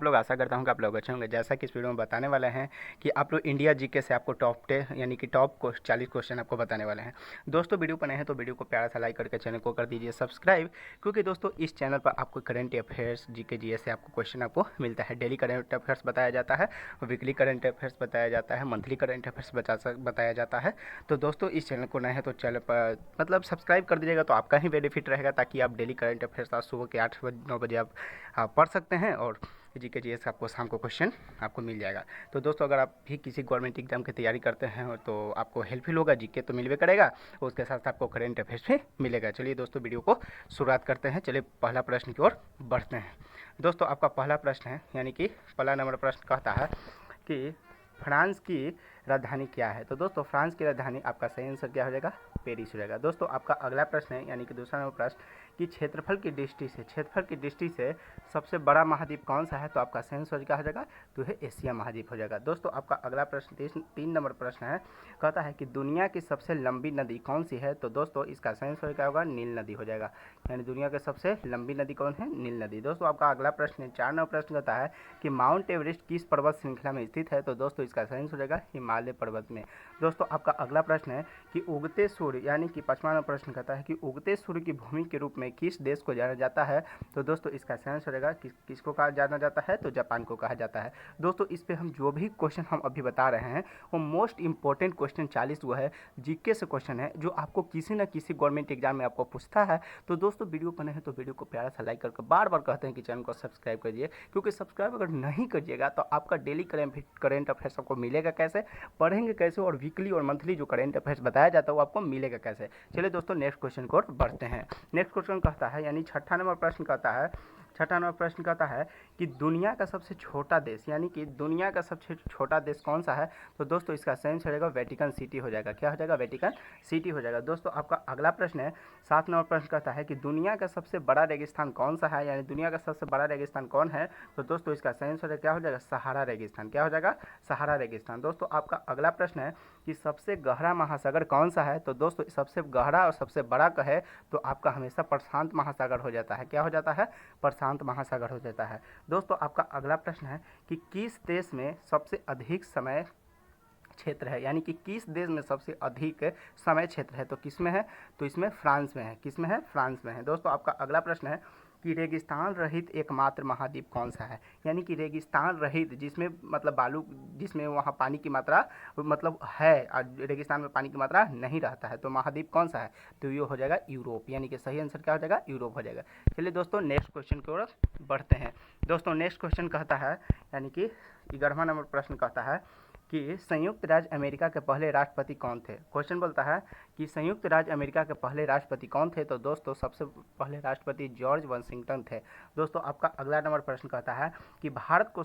लोग? आशा करता हूँ कि आप लोग अच्छे होंगे। जैसा कि इस वीडियो में बताने वाले हैं कि आप लोग इंडिया जीके से आपको टॉप 10 यानी कि टॉप 40 क्वेश्चन आपको बताने वाले हैं। दोस्तों वीडियो पर नए हैं तो वीडियो को प्यारा सा लाइक करके चैनल को कर दीजिए सब्सक्राइब, क्योंकि दोस्तों इस चैनल पर आपको करंट अफेयर्स जीके जीएस से आपको क्वेश्चन आपको मिलता है। डेली करंट अफेयर्स बताया जाता है, वीकली करंट अफेयर्स बताया जाता है, मंथली करंट अफेयर्स बताया जाता है। तो दोस्तों इस चैनल को नए हैं तो चैनल पर मतलब सब्सक्राइब कर दीजिएगा, तो आपका ही बेनिफिट रहेगा, ताकि आप डेली करंट अफेयर्स आज सुबह के 8 बजे 9 बजे आप पढ़ सकते हैं और जीके जीएस आपको शाम को क्वेश्चन आपको मिल जाएगा। तो दोस्तों अगर आप भी किसी गवर्नमेंट एग्जाम की तैयारी करते हैं तो आपको हेल्पफुल होगा, जीके तो मिलवे करेगा और उसके साथ आपको करंट अफेयर्स भी मिलेगा। चलिए दोस्तों वीडियो को शुरुआत करते हैं। चलिए पहला प्रश्न की ओर बढ़ते हैं। दोस्तों आपका पहला प्रश्न है, यानी कि पहला नंबर प्रश्न कहता है कि फ्रांस की राजधानी क्या है। तो दोस्तों फ्रांस की राजधानी आपका सही आंसर क्या हो जाएगा? पेरिस हो जाएगा। दोस्तों आपका अगला प्रश्न है, यानी कि दूसरा नंबर प्रश्न कि क्षेत्रफल की दृष्टि से सबसे बड़ा महाद्वीप कौन सा है। तो आपका सही आंसर क्या हो जाएगा? तो है एशिया महाद्वीप हो जाएगा। दोस्तों आपका अगला प्रश्न 3 नंबर प्रश्न है, कहता है कि दुनिया की सबसे लंबी नदी कौन सी है। तो दोस्तों इसका सही आंसर क्या होगा? नील नदी हो जाएगा। यानी दुनिया की सबसे लंबी नदी कौन है? नील नदी। दोस्तों आपका अगला प्रश्न 4 नंबर प्रश्न कहता है कि माउंट एवरेस्ट किस पर्वत श्रृंखला में स्थित है। तो दोस्तों इसका सही आंसर हो जाएगा हिमालय पर्वत में। दोस्तों आपका अगला प्रश्न है कि उगते सूर्य, यानी कि 5वां नंबर प्रश्न कहता है कि उगते सूर्य की भूमि के रूप में किस देश को जाना जाता है। तो दोस्तों इसका सही आंसर रहेगा किसको कहा जाना जाता है? तो जापान को कहा जाता है। दोस्तों इस पे हम जो भी क्वेश्चन हम अभी बता रहे हैं वो मोस्ट इंपॉर्टेंट क्वेश्चन 40 वो है, जीके से क्वेश्चन है, जो आपको किसी न किसी गवर्नमेंट एग्जाम में आपको पूछता है। तो दोस्तों वीडियो बने हैं तो वीडियो को प्यारा सा लाइक करके बार बार कहते हैं कि चैनल को सब्सक्राइब करिए, क्योंकि सब्सक्राइब अगर नहीं करिएगा तो आपका डेली करेंट अफेयर्स आपको मिलेगा कैसे, पढ़ेंगे कैसे, और वीकली और मंथली जो करंट अफेयर्स बताया जाता है वो आपको मिलेगा कैसे। चलिए दोस्तों नेक्स्ट क्वेश्चन को बढ़ते हैं। नेक्स्ट क्वेश्चन कहता है, यानी छठा नंबर प्रश्न कहता है कि दुनिया का सबसे छोटा देश, यानी कि दुनिया का सबसे छोटा देश कौन सा है। तो दोस्तों इसका सही आंसर रहेगा वेटिकन सिटी हो जाएगा। क्या हो जाएगा? वेटिकन सिटी हो जाएगा। दोस्तों आपका अगला प्रश्न है, 7 नंबर प्रश्न कहता है कि दुनिया का सबसे बड़ा रेगिस्तान कौन सा है, यानी दुनिया का सबसे बड़ा रेगिस्तान कौन है। तो दोस्तों इसका सही आंसर क्या हो जाएगा? सहारा रेगिस्तान। क्या हो जाएगा? सहारा रेगिस्तान। दोस्तों आपका अगला प्रश्न है कि सबसे गहरा महासागर कौन सा है। तो दोस्तों सबसे गहरा और सबसे बड़ा कहे तो आपका हमेशा प्रशांत महासागर हो जाता है। क्या हो जाता है? प्रशांत महासागर हो जाता है। दोस्तों आपका अगला प्रश्न है कि किस देश में सबसे अधिक समय क्षेत्र है, यानी कि किस देश में सबसे अधिक समय क्षेत्र है। तो किस में है? तो इसमें फ्रांस में है। किस में है? फ्रांस में है। दोस्तों आपका अगला प्रश्न है कि रेगिस्तान रहित एकमात्र महाद्वीप कौन सा है, यानी कि रेगिस्तान रहित जिसमें मतलब बालू, जिसमें वहाँ पानी की मात्रा मतलब है, रेगिस्तान में पानी की मात्रा नहीं रहता है, तो महाद्वीप कौन सा है। तो ये हो जाएगा यूरोप, यानी कि सही आंसर क्या हो जाएगा? यूरोप हो जाएगा। चलिए दोस्तों नेक्स्ट क्वेश्चन की ओर बढ़ते हैं। दोस्तों नेक्स्ट क्वेश्चन कहता है, यानी कि 11वां नंबर प्रश्न कहता है कि संयुक्त राज्य अमेरिका के पहले राष्ट्रपति कौन थे। क्वेश्चन बोलता है कि संयुक्त राज्य अमेरिका के पहले राष्ट्रपति कौन थे। तो दोस्तों सबसे पहले राष्ट्रपति जॉर्ज वाशिंगटन थे। दोस्तों आपका अगला नंबर प्रश्न कहता है कि भारत को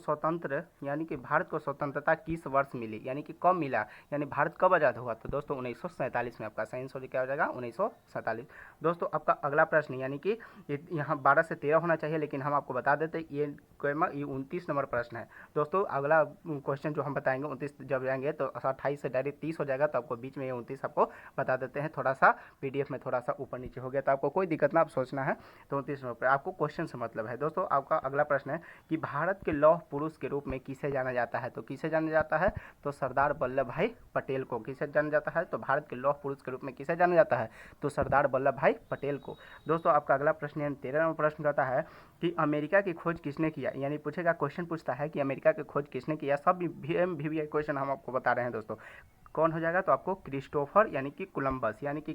स्वतंत्रता किस वर्ष मिली, यानी कि कब मिला, यानी भारत कब आज़ाद हुआ। तो दोस्तों 1947 में। आपका सही आंसर क्या हो जाएगा? 1947। दोस्तों आपका अगला प्रश्न, यानी कि यहाँ 12 से 13 होना चाहिए, लेकिन हम आपको बता देते ये 29 नंबर प्रश्न है। दोस्तों अगला क्वेश्चन जो हम बताएंगे 29 जब जाएंगे तो 28 से डायरेक्ट 30 हो जाएगा, तो आपको बीच में ये 29 आपको बता देते हैं। थोड़ा सा पीडीएफ में थोड़ा सा ऊपर नीचे हो गया, तो आपको कोई दिक्कत ना, आप सोचना है। तो 29 नंबर पर आपको क्वेश्चन से मतलब है। दोस्तों आपका अगला प्रश्न है कि भारत के लौह पुरुष के रूप में किसे जाना जाता है। तो किसे जाना जाता है? तो सरदार वल्लभ भाई पटेल को। किसे जाना जाता है? तो भारत के लौह पुरुष के रूप में किसे जाना जाता है? तो सरदार वल्लभ भाई पटेल को। दोस्तों आपका अगला प्रश्न 13 नंबर प्रश्न कहता है कि अमेरिका की खोज किसने किया, यानी पूछेगा, क्वेश्चन पूछता है कि अमेरिका की खोज किसने किया। सब भी क्वेश्चन हम आपको बता रहे हैं दोस्तों। कौन हो जाएगा? तो आपको क्रिस्टोफर यानी कि कोलंबस, यानी कि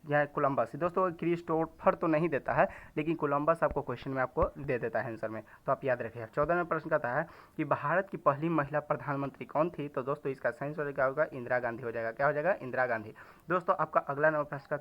या कोलंबस। दोस्तों क्रिस्टोफर तो नहीं देता है, लेकिन कोलंबस आपको क्वेश्चन में आपको दे देता है आंसर में, तो आप याद रखिए। 14वें प्रश्न कहता है कि भारत की पहली महिला प्रधानमंत्री कौन थी। तो दोस्तों इसका सही आंसर क्या होगा? इंदिरा गांधी हो जाएगा। क्या हो जाएगा? इंदिरा गांधी। दोस्तों आपका अगला नंबर प्रश्न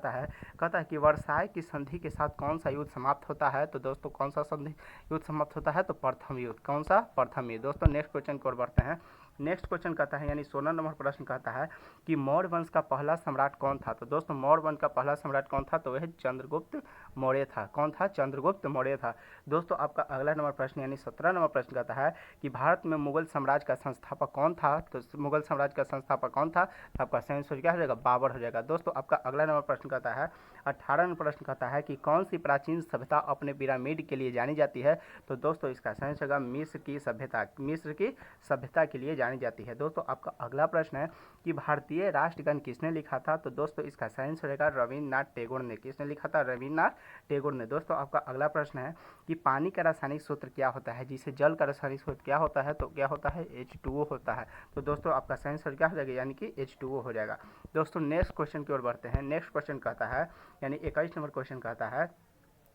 कहता है कि वर्साय की संधि के साथ कौन सा युद्ध समाप्त होता है। तो दोस्तों कौन सा संधि युद्ध समाप्त होता है? तो प्रथम युद्ध। कौन सा? प्रथम युद्ध। दोस्तों नेक्स्ट क्वेश्चन की ओर बढ़ते हैं। नेक्स्ट क्वेश्चन कहता है, यानी 16 नंबर प्रश्न कहता है कि मौर्य वंश का पहला सम्राट कौन था। तो दोस्तों मौर्य वंश का पहला सम्राट कौन था? तो वह चंद्रगुप्त मौर्य था। कौन था? चंद्रगुप्त मौर्य था। दोस्तों आपका अगला नंबर प्रश्न यानी 17 नंबर प्रश्न कहता है कि भारत में मुगल साम्राज्य का संस्थापक कौन था? तो मुगल साम्राज्य का संस्थापक कौन था? तो आपका सही आंसर क्या हो जाएगा? बाबर हो जाएगा। दोस्तों आपका अगला नंबर प्रश्न कहता है 18 नंबर प्रश्न कहता है कि कौन सी प्राचीन सभ्यता अपने पिरामिड के लिए जानी जाती है? तो दोस्तों इसका सही आंसर होगा मिस्र की सभ्यता। मिस्र की सभ्यता के लिए जानी जाती है। दोस्तों आपका अगला प्रश्न है कि भारतीय राष्ट्रगान किसने लिखा था? तो दोस्तों इसका सही आंसर रहेगा रविन्द्रनाथ टैगोर ने। किसने लिखा था? रविन्द्रनाथ टैगोर ने। दोस्तों आपका अगला प्रश्न है कि पानी का रासायनिक सूत्र क्या होता है? जिसे जल का रासायनिक सूत्र क्या होता है? तो क्या होता है? H2O होता है। तो दोस्तों आपका सही आंसर क्या हो जाएगा? यानी कि H2O हो जाएगा। दोस्तों नेक्स्ट क्वेश्चन की ओर बढ़ते हैं। नेक्स्ट क्वेश्चन कहता है यानी 21 नंबर क्वेश्चन कहता है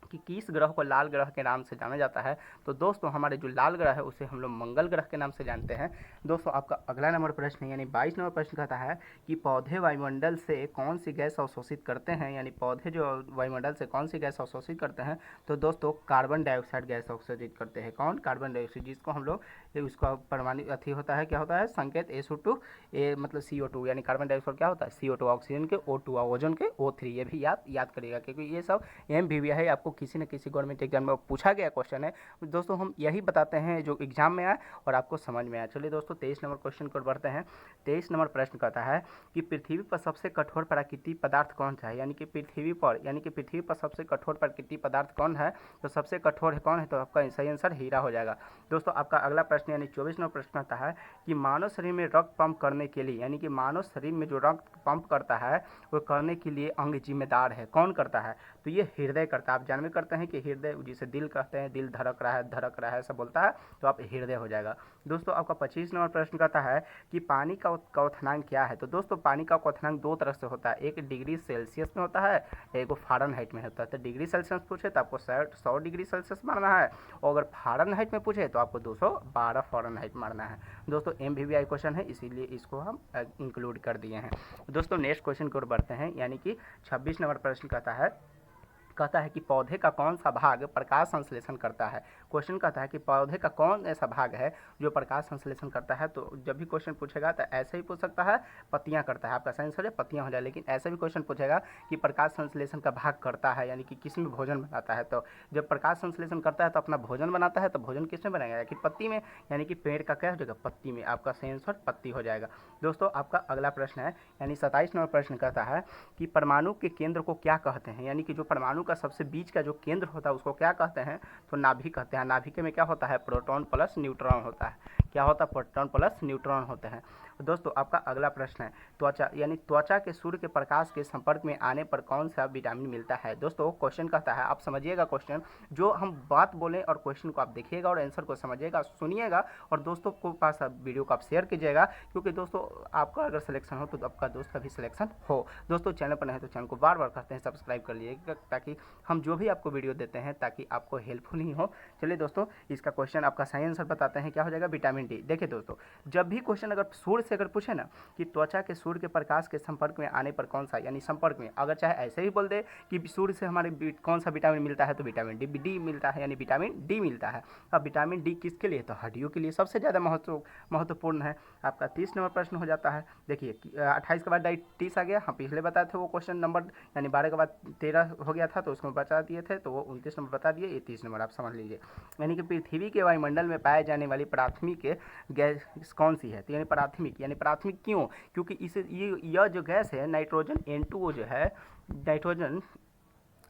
कि किस ग्रह को लाल ग्रह के नाम से जाना जाता है? तो दोस्तों हमारे जो लाल ग्रह है उसे हम लोग मंगल ग्रह के नाम से जानते हैं। दोस्तों आपका अगला नंबर प्रश्न यानी 22 नंबर प्रश्न कहता है कि पौधे वायुमंडल से कौन सी गैस अवशोषित करते हैं? यानी पौधे जो वायुमंडल से कौन सी गैस अवशोषित करते हैं? तो दोस्तों कार्बन डाइऑक्साइड गैस अवशोषित करते हैं। कौन? कार्बन डाइऑक्साइड, जिसको हम लोग उसका परमाणु अथी होता है, क्या होता है? संकेत SO2 मतलब CO2 यानी कार्बन डाइऑक्साइड क्या होता है? CO2, ऑक्सीजन के O2, ओजोन के O3। ये भी याद करिएगा क्योंकि ये सब MVV है, आपको किसी न किसी गवर्नमेंट एग्जाम में पूछा गया क्वेश्चन है। दोस्तों हम यही बताते हैं जो एग्जाम में आए और आपको समझ में आए। चलिए दोस्तों 23 नंबर क्वेश्चन को बढ़ते हैं। 23 नंबर प्रश्न कहता है कि पृथ्वी पर सबसे कठोर प्राकृतिक पदार्थ कौन सा है? यानी कि पृथ्वी पर सबसे कठोर प्राकृतिक पदार्थ कौन है? तो सबसे कठोर है कौन है? तो आपका सही आंसर हीरा हो जाएगा। दोस्तों आपका अगला प्रश्न यानी 24 नंबर प्रश्न कहता है कि मानव शरीर में रक्त पंप करने के लिए यानी कि मानव शरीर में जो रक्त पंप करता है वो करने के लिए अंग जिम्मेदार है। कौन करता है? तो ये हृदय करता है। आप जानवे करते हैं कि हृदय जिसे दिल कहते हैं, दिल धड़क रहा है सब बोलता है, तो आप हृदय हो जाएगा। दोस्तों आपका 25 नंबर प्रश्न कहता है कि पानी का क्वथनांक क्या है? तो दोस्तों पानी का क्वथनांक दो तरह से होता है, एक डिग्री सेल्सियस में होता है, एक फ़ारेनहाइट में होता है। तो डिग्री सेल्सियस पूछे तो आपको 100 डिग्री सेल्सियस मारना है और अगर फ़ारेनहाइट में पूछे तो आपको 212 फ़ारेनहाइट मारना है। दोस्तों MVVI क्वेश्चन है इसीलिए इसको हम इंक्लूड कर दिए हैं। दोस्तों नेक्स्ट क्वेश्चन की ओर बढ़ते हैं यानी कि 26 नंबर प्रश्न कहता है कि पौधे का कौन सा भाग प्रकाश संश्लेषण करता है? क्वेश्चन कहता है कि पौधे का कौन ऐसा भाग है जो प्रकाश संश्लेषण करता है? तो जब भी क्वेश्चन पूछेगा तो ऐसे ही पूछ सकता है पत्तियां करता है, आपका सही आंसर है पत्तियां हो जाए। लेकिन ऐसे भी क्वेश्चन पूछेगा कि प्रकाश संश्लेषण का भाग करता है यानी कि किसमें भोजन बनाता है? तो जब प्रकाश संश्लेषण करता है तो अपना भोजन बनाता है, तो भोजन किसमें बनाएगा? कि पत्ती में, यानी कि पेड़ का क्या हो जाएगा? पत्ती में। आपका सही आंसर पत्ती हो जाएगा। दोस्तों आपका अगला प्रश्न है यानी 27 नंबर प्रश्न कहता है कि परमाणु के केंद्र को क्या कहते हैं? यानी कि जो परमाणु का सबसे बीच का जो केंद्र होता है उसको क्या कहते हैं? तो नाभिक कहते हैं। नाभिक में क्या होता है? प्रोटॉन प्लस न्यूट्रॉन होता है। क्या होता है? प्रोटॉन प्लस न्यूट्रॉन होते हैं। दोस्तों आपका अगला प्रश्न है त्वचा यानी त्वचा के सूर्य के प्रकाश के संपर्क में आने पर कौन सा विटामिन मिलता है? दोस्तों क्वेश्चन कहता है, आप समझिएगा क्वेश्चन, जो हम बात बोलें और क्वेश्चन को आप देखिएगा और आंसर को समझिएगा, सुनिएगा और दोस्तों को पास वीडियो को आप शेयर कीजिएगा क्योंकि दोस्तों आपका अगर सिलेक्शन हो तो आपका दोस्त का भी सिलेक्शन हो। दोस्तों चैनल पर नहीं तो चैनल को बार बार कहते हैं सब्सक्राइब कर लीजिएगा ताकि हम जो भी आपको वीडियो देते हैं ताकि आपको हेल्पफुल ही हो। चलिए दोस्तों इसका क्वेश्चन आपका सही आंसर बताते हैं, क्या हो जाएगा? Vitamin D. देखिए दोस्तों जब भी क्वेश्चन अगर सूर्य से अगर पूछे ना कि त्वचा के सूर्य के प्रकाश के संपर्क में आने पर कौन सा, यानी संपर्क में, अगर चाहे ऐसे ही बोल दे कि सूर्य से हमारे कौन सा विटामिन मिलता है तो विटामिन डी मिलता है, यानी विटामिन डी मिलता है। अब विटामिन डी किसके लिए? तो हड्डियों के लिए सबसे ज़्यादा महत्वपूर्ण है। आपका 30 नंबर प्रश्न हो जाता है। देखिए 28 के बाद 30 आ गया, हम पिछले बताए थे वो क्वेश्चन नंबर, यानी 12 के बाद 13 हो गया था तो उसमें बता दिए थे, तो वो 29 नंबर बता दिए, ये 30 नंबर आप समझ लीजिए। यानी कि पृथ्वी के वायुमंडल में पाए जाने वाली प्राथमिक गैस कौन सी है? तो यानी प्राथमिक क्यों? क्योंकि इसे यह जो गैस है नाइट्रोजन N2O जो है,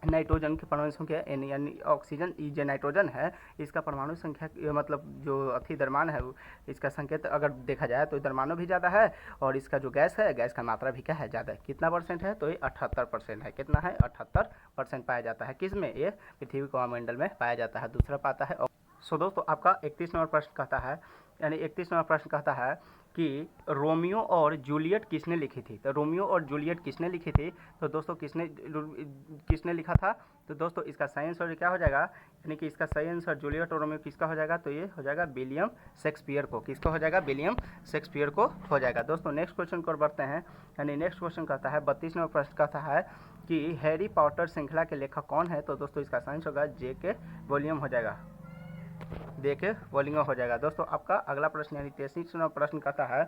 नाइट्रोजन की परमाणु संख्या N यानी ऑक्सीजन जो नाइट्रोजन है इसका परमाणु संख्या मतलब जो अति द्रव्यमान है इसका संकेत अगर देखा जाए तो द्रव्यमान भी ज़्यादा है और इसका जो गैस है गैस का मात्रा भी क्या है? ज़्यादा है। कितना परसेंट है? तो ये 78% है। कितना है? 78% पाया जाता है। किस में? ये पृथ्वी के वायुमंडल में पाया जाता है। दूसरा पाता है। सो दोस्तों आपका 31 नंबर प्रश्न कहता है, यानी 31 नंबर प्रश्न कहता है कि रोमियो और जूलियट किसने लिखी थी? तो रोमियो और जूलियट किसने लिखी थी? तो दोस्तों किसने लिखा था? तो दोस्तों इसका सही आंसर क्या हो जाएगा? यानी कि इसका सही आंसर जूलियट और रोमियो किसका हो जाएगा? तो ये हो जाएगा विलियम शेक्सपियर को। किसको हो जाएगा? विलियम शेक्सपियर को हो जाएगा। दोस्तों नेक्स्ट क्वेश्चन को बढ़ते हैं, यानी नेक्स्ट क्वेश्चन कहता है 32 नंबर प्रश्न कहता है कि हैरी पॉटर श्रृंखला के लेखक कौन है? तो दोस्तों इसका सही आंसर होगा J.K. रोलिंग हो जाएगा। दे के बोलिंग हो जाएगा। दोस्तों आपका अगला प्रश्न यानी 33वां प्रश्न कहता है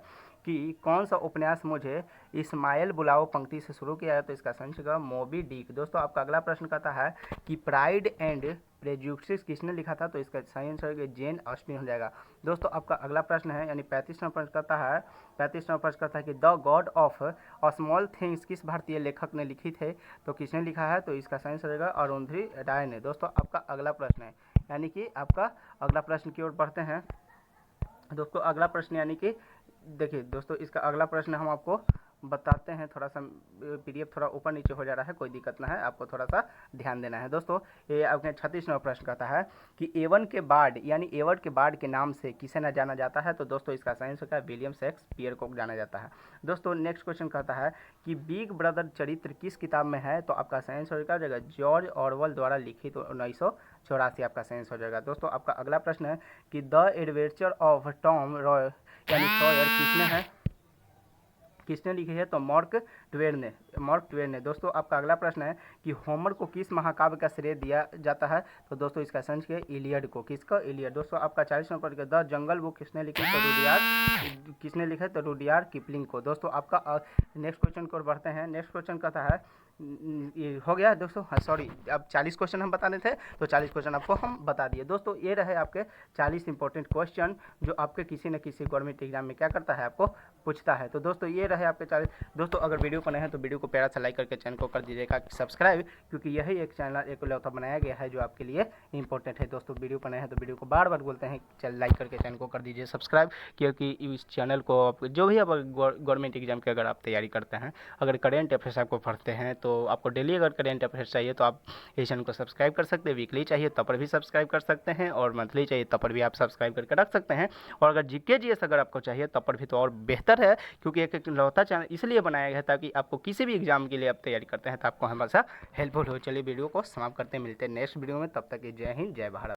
कि कौन सा उपन्यास मुझे इस्माइल बुलाओ पंक्ति से शुरू किया है, तो इसका सही होगा मोबी डिक। दोस्तों आपका अगला प्रश्न कहता है कि प्राइड एंड प्रेजुडिस किसने लिखा था, तो इसका सही आंसर है जेन ऑस्टिन हो जाएगा। दोस्तों आपका अगला प्रश्न है यानी 35वां प्रश्न कहता है कि the God of small things किस भारतीय लेखक ने लिखी थे, तो किसने लिखा है, तो इसका सही आंसर रहेगा अरुंधति राय ने। दोस्तों आपका अगला प्रश्न है यानी कि आपका अगला प्रश्न की ओर बढ़ते हैं। दोस्तों अगला प्रश्न यानी कि देखिए दोस्तों इसका अगला प्रश्न हम आपको बताते हैं, थोड़ा सा पीडीएफ थोड़ा ऊपर नीचे हो जा रहा है, कोई दिक्कत ना है, आपको थोड़ा सा ध्यान देना है। दोस्तों ये आपके 36वां प्रश्न कहता है कि एवन के बार्ड यानी एवर्ड के बार्ड के नाम से किसे न जाना जाता है, तो दोस्तों इसका सही आंसर है विलियम शेक्सपियर को जाना जाता है। दोस्तों नेक्स्ट क्वेश्चन कहता है कि बिग ब्रदर चरित्र किस किताब में है, तो आपका सही आंसर हो जाएगा जॉर्ज ऑरवेल द्वारा लिखित 1984 आपका सही आंसर हो जाएगा। दोस्तों आपका अगला प्रश्न है कि the adventure of Tom Roy यानी सॉयर किसने लिखी है, तो मार्क ट्वेन ने। दोस्तों आपका अगला प्रश्न है कि होमर को किस महाकाव्य का श्रेय दिया जाता है, तो दोस्तों इसका सही है इलियड को। किसका, इलियड। दोस्तों आपका 40वां प्रश्न द जंगल बुक किसने लिखी, तो रुडियार्ड किपलिंग को। दोस्तों आपका नेक्स्ट क्वेश्चन को बढ़ते हैं। नेक्स्ट क्वेश्चन कहता है ये हो गया दोस्तों, हाँ सॉरी, अब 40 क्वेश्चन हम बताने थे तो 40 क्वेश्चन आपको हम बता दिए। दोस्तों ये रहे आपके 40 इंपॉर्टेंट क्वेश्चन जो आपके किसी न किसी गवर्नमेंट एग्जाम में क्या करता है, आपको पूछता है। तो दोस्तों ये रहे आपके 40। दोस्तों अगर वीडियो को नए हैं तो वीडियो को प्यारा सा लाइक करके चैनल को कर दीजिएगा सब्सक्राइब, क्योंकि यही एक चैनल एक लौता बनाया गया है जो आपके लिए इंपॉर्टेंट है। दोस्तों वीडियो पर नए हैं तो वीडियो को बार बार बोलते हैं चल लाइक करके चैनल को कर दीजिए सब्सक्राइब, क्योंकि इस चैनल को आप जो भी आप गवर्नमेंट एग्जाम की अगर आप तैयारी करते हैं, अगर करेंट अफेयर्स आपको पढ़ते हैं, तो आपको डेली अगर करेंट अफेयर्स चाहिए तो आप इस चैनल को सब्सक्राइब कर सकते हैं। वीकली चाहिए तब पर भी सब्सक्राइब कर सकते हैं, और मंथली चाहिए तब पर भी आप सब्सक्राइब करके रख सकते हैं। और अगर जीके जीएस अगर आपको चाहिए तब पर भी तो और बेहतर है, क्योंकि एक लौता चैनल इसलिए बनाया गया है ताकि आपको किसी भी एग्जाम के लिए आप तैयारी करते हैं तो आपको हमेशा हेल्पफुल हो। चलिए वीडियो को समाप्त करते हैं, मिलते हैं नेक्स्ट वीडियो में, तब तक जय हिंद जय भारत।